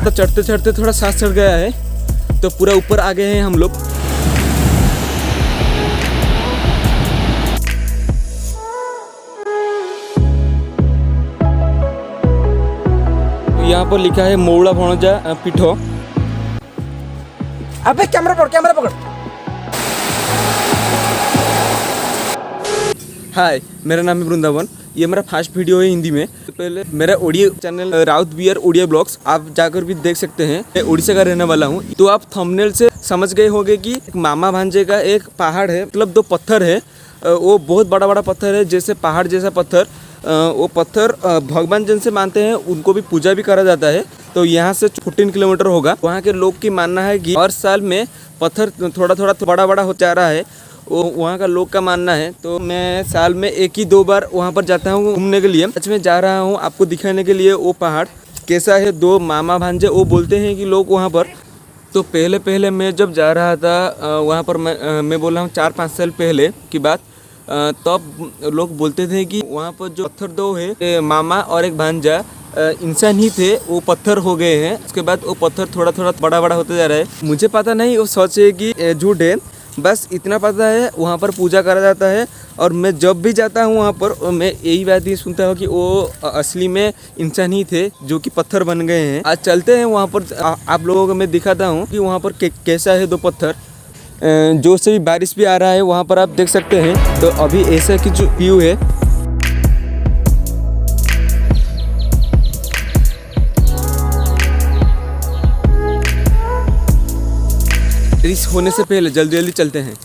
तो चढ़ते चढ़ते थोड़ा सांस चढ़ गया है, तो पूरा ऊपर आ गए हैं हम लोग। यहाँ पर लिखा है मौड़ा भणजा पीठ। अबे कैमरा पकड़। हाय, मेरा नाम है वृंदावन। ये मेरा फर्स्ट वीडियो है हिंदी में। तो पहले मेरा ओडिया चैनल राउत बियर ओडिया ब्लॉग्स आप जाकर भी देख सकते हैं। मैं उड़ीसा का रहने वाला हूँ। तो आप थंबनेल से समझ गए होंगे कि एक मामा भांजे का एक पहाड़ है, मतलब 2 पत्थर है। वो बहुत बड़ा बड़ा पत्थर है, जैसे पहाड़ जैसा पत्थर। वो पत्थर भगवान जिनसे मानते हैं उनको भी पूजा भी करा जाता है। तो यहाँ से 14 किलोमीटर होगा। वहाँ के लोग की मानना है कि हर साल में पत्थर थोड़ा थोड़ा बड़ा बड़ा हो जा रहा है, वो वहाँ का लोग का मानना है। तो मैं साल में 1 ही 2 बार वहाँ पर जाता हूँ घूमने के लिए। सच में जा रहा हूँ आपको दिखाने के लिए वो पहाड़ कैसा है। 2 मामा भांजे वो बोलते हैं कि लोग वहाँ पर। तो पहले मैं जब जा रहा था वहाँ पर, मैं बोल रहा हूँ 4-5 साल पहले की बात, तब लोग बोलते थे कि वहाँ पर जो पत्थर 2 है, मामा और एक भांजा इंसान ही थे, वो पत्थर हो गए हैं। उसके बाद वो पत्थर थोड़ा थोड़ा बड़ा बड़ा होता जा रहा है। मुझे पता नहीं वो सच है कि झूठ है, बस इतना पता है वहाँ पर पूजा करा जाता है। और मैं जब भी जाता हूँ वहाँ पर मैं यही बात ही सुनता हूँ कि वो असली में इंसान ही थे जो कि पत्थर बन गए हैं। आज चलते हैं वहाँ पर, आप लोगों को मैं दिखाता हूँ कि वहाँ पर कैसा है 2 पत्थर। जोर से भी बारिश भी आ रहा है वहाँ पर, आप देख सकते हैं। तो अभी ऐसा की जो व्यू है, बारिश होने से पहले जल्दी जल्दी चलते हैं।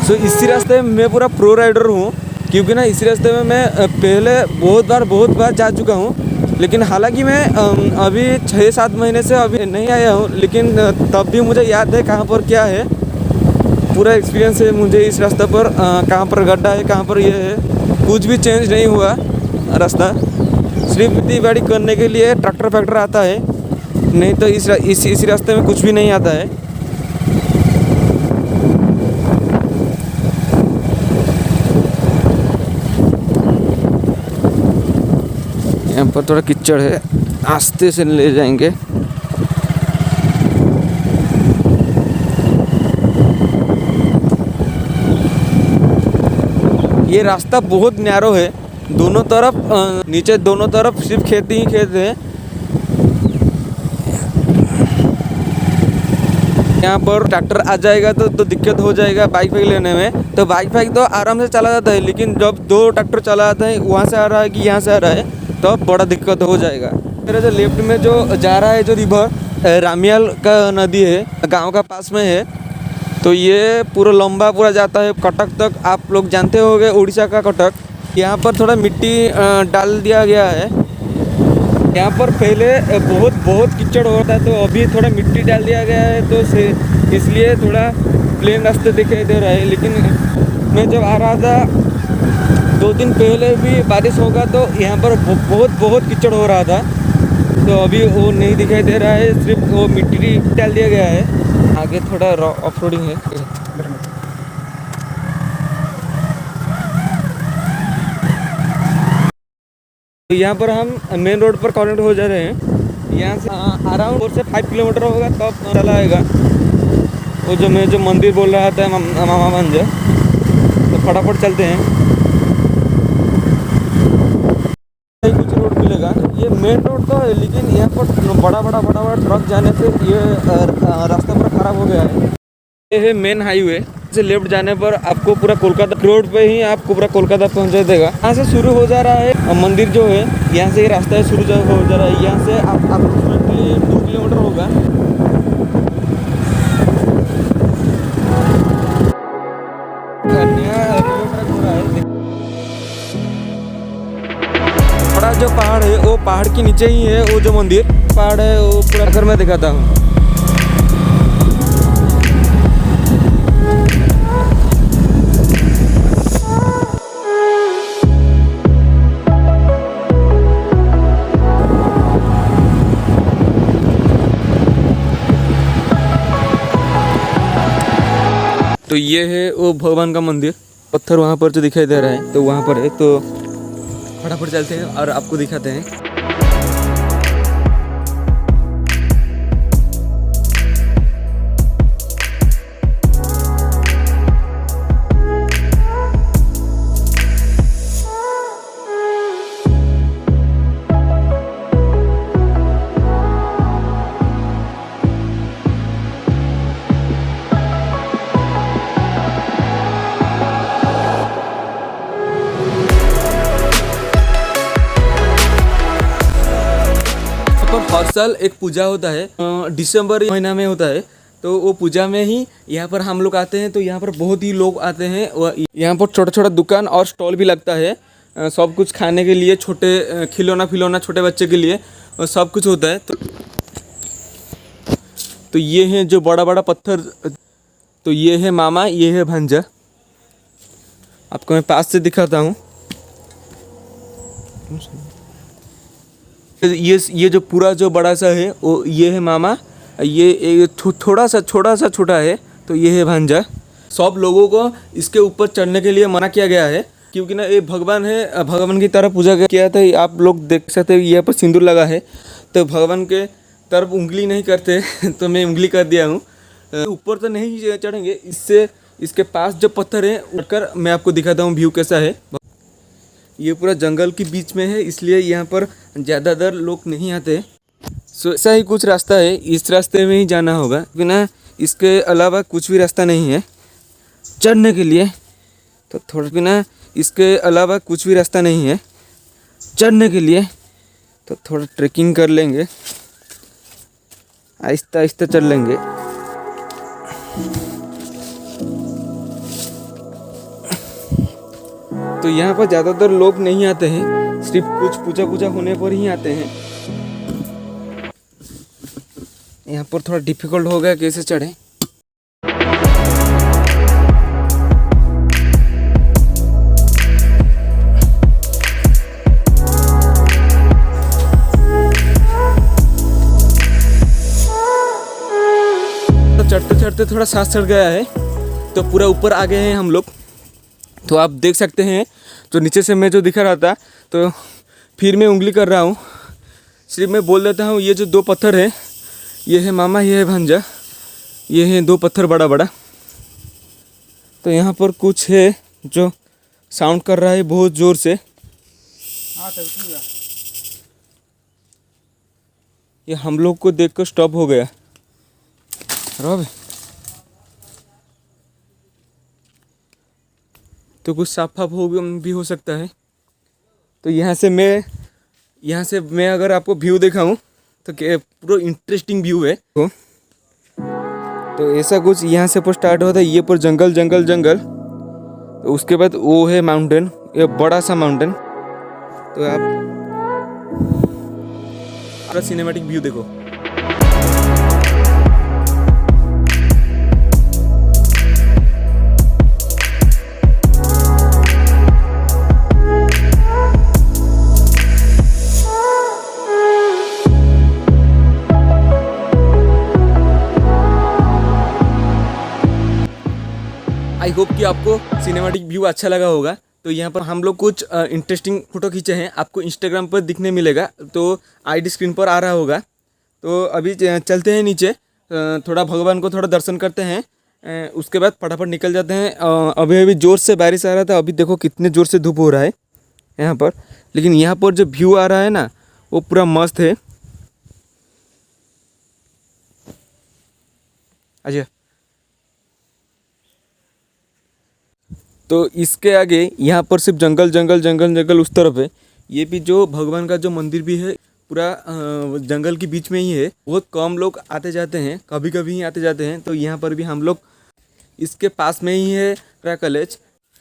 तो इसी रास्ते में मैं पूरा प्रो राइडर हूँ, क्योंकि ना इसी रास्ते में मैं पहले बहुत बार जा चुका हूँ। लेकिन हालांकि मैं अभी 6-7 महीने से अभी नहीं आया हूँ, लेकिन तब भी मुझे याद है कहाँ पर क्या है। पूरा एक्सपीरियंस है मुझे इस रास्ते पर, कहाँ पर गड्ढा है, कहाँ पर ये है। कुछ भी चेंज नहीं हुआ रास्ता। सिर्फ खेती बाड़ी करने के लिए ट्रैक्टर आता है, नहीं तो इस रास्ते में कुछ भी नहीं आता है। यहाँ पर थोड़ा कीचड़ है, आस्ते से ले जाएंगे। ये रास्ता बहुत नैरो है, दोनों तरफ नीचे दोनों तरफ सिर्फ खेत ही खेत है। यहाँ पर ट्रैक्टर आ जाएगा तो दिक्कत हो जाएगा बाइक लेने में। तो बाइक तो आराम से चला जाता है, लेकिन जब 2 ट्रैक्टर चला जाता है, वहाँ से आ रहा है कि यहाँ से आ रहा है, तो बड़ा दिक्कत हो जाएगा। मेरा जो लेफ्ट में जो जा रहा है, जो रिवर रामियाल का नदी है, गांव का पास में है। तो ये पूरा लंबा पूरा जाता है कटक तक। आप लोग जानते होंगे उड़ीसा का कटक। यहाँ पर थोड़ा मिट्टी डाल दिया गया है। यहाँ पर पहले बहुत कीचड़ होता है, तो अभी थोड़ा मिट्टी डाल दिया गया है, तो इसलिए थोड़ा प्लेन रास्ते दिखाई दे रहा है। लेकिन मैं जब आ रहा था 2 दिन पहले भी बारिश होगा, तो यहाँ पर बहुत कीचड़ हो रहा था। तो अभी वो नहीं दिखाई दे रहा है, सिर्फ वो मिट्टी डाल दिया गया है। आगे थोड़ा ऑफ रोडिंग है। तो यहाँ पर हम मेन रोड पर कनेक्ट हो जा रहे हैं। यहाँ से अराउंड 4 से 5 किलोमीटर होगा, तब चला आएगा वो जो मैं मंदिर बोल रहा था, मामा भांजा। फटाफट चलते हैं। कुछ रोड मिलेगा, ये मेन रोड तो है लेकिन यहाँ पर बड़ा ट्रक जाने से ये रास्ता पूरा खराब हो गया है। ये है मेन हाईवे से लेफ्ट जाने पर आपको पूरा कोलकाता रोड पे ही आपको पूरा कोलकाता पहुंचा देगा। यहाँ से शुरू हो जा रहा है मंदिर जो है, यहाँ से रास्ता है शुरू हो जा रहा है। यहाँ से आप अप्रोक्सीमेटली 2 किलोमीटर होगा। बड़ा जो पहाड़ है वो पहाड़ के नीचे ही है, वो जो मंदिर पहाड़ है वो पूरा अगर मैं दिखाता हूँ। तो ये है वो भगवान का मंदिर, पत्थर वहाँ पर जो दिखाई दे रहा है तो वहाँ पर है। तो फटाफट चलते हैं और आपको दिखाते हैं। हर साल एक पूजा होता है, दिसंबर महीना में होता है। तो वो पूजा में ही यहाँ पर हम लोग आते हैं। तो यहाँ पर बहुत ही लोग आते हैं। यहाँ पर छोटा छोटा दुकान और स्टॉल भी लगता है, सब कुछ खाने के लिए, छोटे खिलौना छोटे बच्चे के लिए सब कुछ होता है। तो ये है जो बड़ा पत्थर, तो ये है मामा, ये है भांजा। आपको मैं पास से दिखाता हूँ। ये जो पूरा जो बड़ा सा है वो ये है मामा, ये थोड़ा सा छोटा है तो ये है भांजा। सब लोगों को इसके ऊपर चढ़ने के लिए मना किया गया है क्योंकि ना ये भगवान है, भगवान की तरह पूजा किया था। आप लोग देख सकते हैं यहाँ पर सिंदूर लगा है, तो भगवान के तरफ उंगली नहीं करते तो मैं उंगली कर दिया हूँ। ऊपर तो नहीं चढ़ेंगे, इससे इसके पास जो पत्थर है उठकर मैं आपको दिखाता हूँ व्यू कैसा है। ये पूरा जंगल के बीच में है, इसलिए यहाँ पर ज़्यादातर लोग नहीं आते। सो ऐसा ही कुछ रास्ता है, इस रास्ते में ही जाना होगा, बिना इसके अलावा कुछ भी रास्ता नहीं है चढ़ने के लिए। तो थोड़ा बिना इसके अलावा कुछ भी रास्ता नहीं है चढ़ने के लिए। तो थोड़ा ट्रेकिंग कर लेंगे, आहिस्ता आहिस्ता चल लेंगे। तो यहाँ पर ज़्यादातर लोग नहीं आते हैं, सिर्फ कुछ पूजा होने पर ही आते हैं। यहाँ पर थोड़ा डिफिकल्ट हो गया कैसे चढ़े। तो चढ़ते चढ़ते थोड़ा सांस चढ़ गया है, तो पूरा ऊपर आ गए हैं हम लोग। तो आप देख सकते हैं जो नीचे से मैं जो दिखा रहा था, तो फिर मैं उंगली कर रहा हूँ। सिर्फ मैं बोल देता हूँ, ये जो 2 पत्थर है, ये है मामा, ये है भांजा, ये है 2 पत्थर बड़ा। तो यहाँ पर कुछ है जो साउंड कर रहा है बहुत ज़ोर से। ये हम लोग को देखकर स्टॉप हो गया। रोब तो कुछ साफ भी हो सकता है। तो यहाँ से मैं अगर आपको व्यू दिखाऊं तो पूरा इंटरेस्टिंग व्यू है। तो ऐसा कुछ यहाँ से पर स्टार्ट होता है, ये पर जंगल। तो उसके बाद वो है माउंटेन, ये बड़ा सा माउंटेन। तो आप पूरा सिनेमैटिक व्यू देखो। आई होप कि आपको सिनेमैटिक व्यू अच्छा लगा होगा। तो यहाँ पर हम लोग कुछ इंटरेस्टिंग फ़ोटो खींचे हैं, आपको इंस्टाग्राम पर दिखने मिलेगा, तो आईडी स्क्रीन पर आ रहा होगा। तो अभी चलते हैं नीचे, थोड़ा भगवान को थोड़ा दर्शन करते हैं, उसके बाद फटाफट निकल जाते हैं। अभी अभी ज़ोर से बारिश आ रहा था, अभी देखो कितने ज़ोर से धूप हो रहा है यहाँ पर, लेकिन यहाँ पर जो व्यू आ रहा है ना वो पूरा मस्त है। अच्छा, तो इसके आगे यहाँ पर सिर्फ जंगल जंगल जंगल जंगल उस तरफ है। ये भी जो भगवान का जो मंदिर भी है पूरा जंगल के बीच में ही है। बहुत कम लोग आते जाते हैं, कभी कभी ही आते जाते हैं। तो यहाँ पर भी हम लोग इसके पास में ही है ट्रा कॉलेज।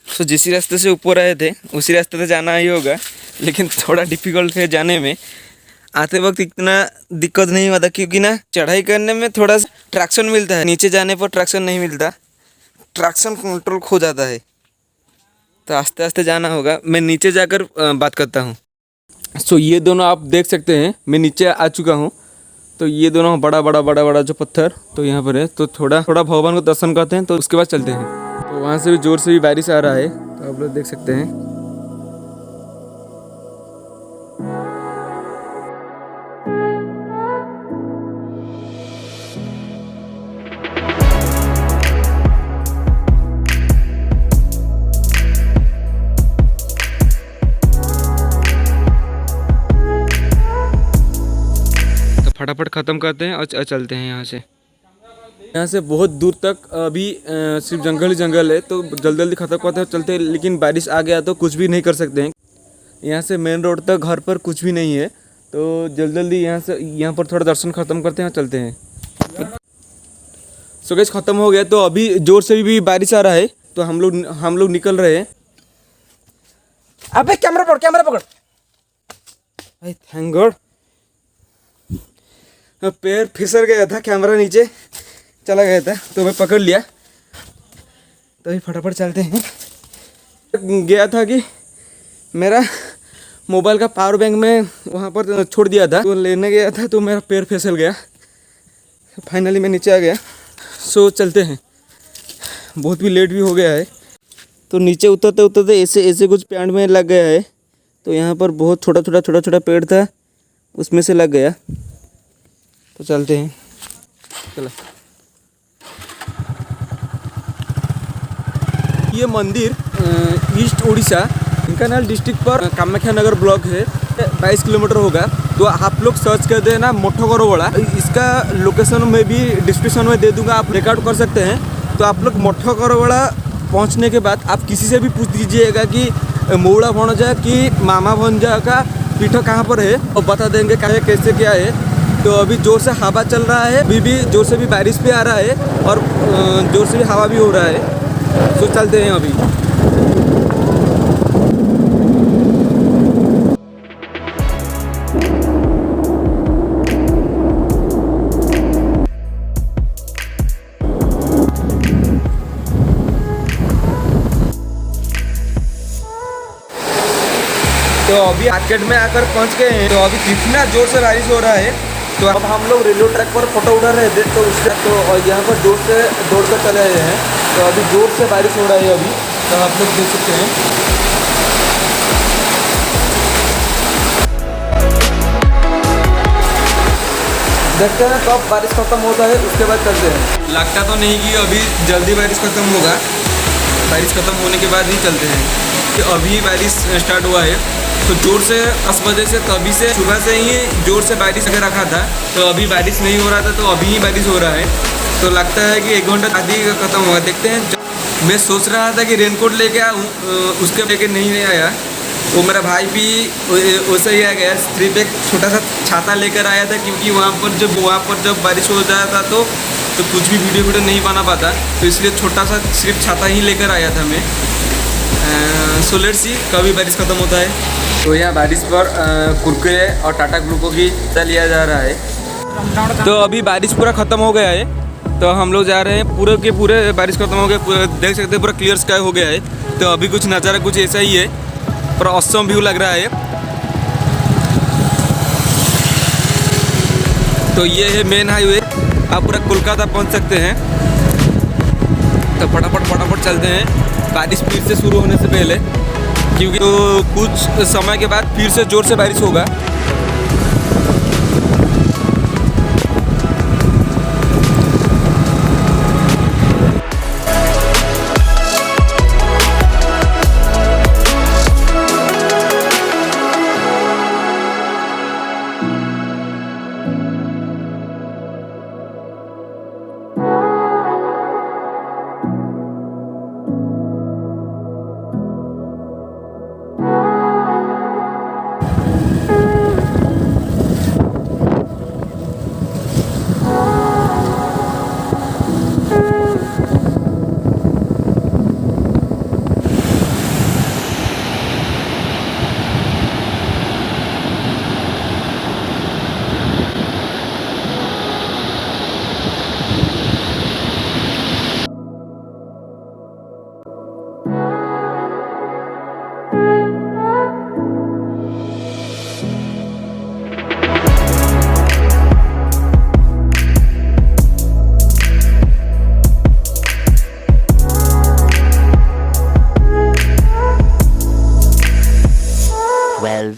तो जिस रास्ते से ऊपर आए थे उसी रास्ते से जाना ही होगा, लेकिन थोड़ा डिफ़िकल्ट है जाने में। आते वक्त इतना दिक्कत नहीं होता क्योंकि ना चढ़ाई करने में थोड़ा सा ट्रैक्शन मिलता है, नीचे जाने पर ट्रैक्शन नहीं मिलता, ट्रैक्शन कंट्रोल खो जाता है। तो आस्ते आस्ते जाना होगा। मैं नीचे जाकर बात करता हूँ। सो ये दोनों आप देख सकते हैं, मैं नीचे आ चुका हूँ। तो ये दोनों बड़ा बड़ा बड़ा बड़ा जो पत्थर तो यहाँ पर है। तो थोड़ा थोड़ा भगवान को दर्शन करते हैं, तो उसके बाद चलते हैं। तो वहाँ से भी ज़ोर से भी बारिश आ रहा है, तो आप लोग देख सकते हैं। फटाफट ख़त्म करते हैं और चलते हैं यहाँ से। यहाँ से बहुत दूर तक अभी सिर्फ जंगल ही जंगल है, तो जल्दी जल्दी ख़त्म करते हैं चलते हैं। लेकिन बारिश आ गया तो कुछ भी नहीं कर सकते हैं। यहाँ से मेन रोड तक घर पर कुछ भी नहीं है, तो जल्दी जल्दी यहाँ पर थोड़ा दर्शन ख़त्म करते हैं, चलते हैं। सो गाइस ख़त्म हो गया। तो अभी ज़ोर से भी बारिश आ रहा है, तो हम लोग निकल रहे हैं। अबे कैमरा पकड़। थैंक गॉड, पैर फिसल गया था, कैमरा नीचे चला गया था, तो मैं पकड़ लिया। तो अभी फटाफट चलते हैं। गया था कि मेरा मोबाइल का पावर बैंक में वहाँ पर छोड़ दिया था, तो लेने गया था, तो मेरा पैर फिसल गया। फाइनली मैं नीचे आ गया। सो चलते हैं, बहुत भी लेट भी हो गया है। तो नीचे उतरते उतरते ऐसे कुछ पेड़ में लग गया है। तो यहाँ पर बहुत छोटा छोटा पेड़ था, उसमें से लग गया। तो चलते हैं, चलो। ये मंदिर ईस्ट उड़ीसा ढेंकानाल डिस्ट्रिक्ट पर कामाख्या नगर ब्लॉक है। 22 किलोमीटर होगा। तो आप लोग सर्च कर देना मोठोगरवाड़ा। इसका लोकेशन में भी डिस्क्रिप्शन में दे दूंगा, आप रिकॉर्ड कर सकते हैं। तो आप लोग मोठोगरवाड़ा पहुंचने के बाद आप किसी से भी पूछ दीजिएगा कि मौड़ा भणजा कि मामा भंजा का पीठ कहाँ पर है, और बता देंगे कैसे क्या है। तो अभी ज़ोर से हवा चल रहा है, अभी भी ज़ोर से भी बारिश भी आ रहा है, और ज़ोर से भी हवा भी हो रहा है। तो चलते हैं अभी। तो अभी मार्केट में आकर पहुंच गए हैं। तो अभी कितना ज़ोर से बारिश हो रहा है। तो अब हम लोग रेलवे ट्रैक पर फोटो उठा रहे थे, तो उससे तो यहाँ पर जोर से दौड़ कर चले आए हैं। तो अभी जोर से बारिश हो रहा है अभी, तो आप लोग देख सकते हैं। देखते हैं कब बारिश खत्म होता है, उसके बाद चलते हैं। लगता तो नहीं कि अभी जल्दी बारिश खत्म होगा, बारिश खत्म होने के बाद ही चलते हैं। तो अभी बारिश स्टार्ट हुआ है, तो ज़ोर से 10 बजे से, तभी से सुबह से ही ज़ोर से बारिश कर रखा था। तो अभी बारिश नहीं हो रहा था, तो अभी ही बारिश हो रहा है। तो लगता है कि 1 घंटा आधी ख़त्म होगा, देखते हैं। मैं सोच रहा था कि रेनकोट लेके आऊँ, उसके लेके नहीं आया। वो मेरा भाई भी वैसे ही आ गया, सिर्फ एक छोटा सा छाता लेकर आया था, क्योंकि वहाँ पर जब बारिश हो जाता तो कुछ भी वीडियो नहीं बना पाता। तो इसलिए छोटा सा सिर्फ छाता ही लेकर आया था मैं। सो लेट्स सी कभी बारिश ख़त्म होता है। तो यहाँ बारिश पर कुरकुरे और टाटा ग्लूको की लिया जा रहा है। तो अभी बारिश पूरा ख़त्म हो गया है, तो हम लोग जा रहे हैं। पूरे के पूरे बारिश ख़त्म हो गया, देख सकते हैं पूरा क्लियर स्काई हो गया है। तो अभी कुछ नज़ारा कुछ ऐसा ही है, पूरा ऑसम व्यू लग रहा है। तो ये है मेन हाईवे, आप पूरा कोलकाता पहुँच सकते हैं। तो फटाफट चलते हैं, बारिश फिर से शुरू होने से पहले, क्योंकि तो कुछ समय के बाद फिर से ज़ोर से बारिश होगा।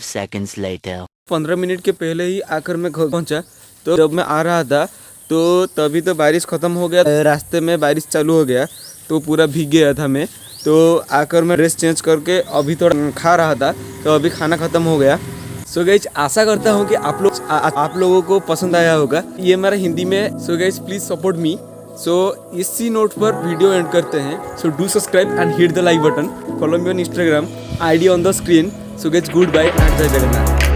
seconds later. 15 मिनट के पहले ही आकर मैं घर पहुंचा। तो जब मैं आ रहा था तो तभी तो बारिश ख़त्म हो गया, रास्ते में बारिश चालू हो गया तो पूरा भीग गया था मैं। तो आकर मैं ड्रेस चेंज करके अभी थोड़ा खा रहा था, तो अभी खाना ख़त्म हो गया। सो गाइज आशा करता हूँ कि आप लोगों को पसंद आया होगा ये मेरा हिंदी में। So guys please support me. So इसी नोट पर वीडियो एंड करते हैं। So do subscribe and hit the like button. Follow me on Instagram, ID on the screen. So guys good bye and जय जगन्नाथ।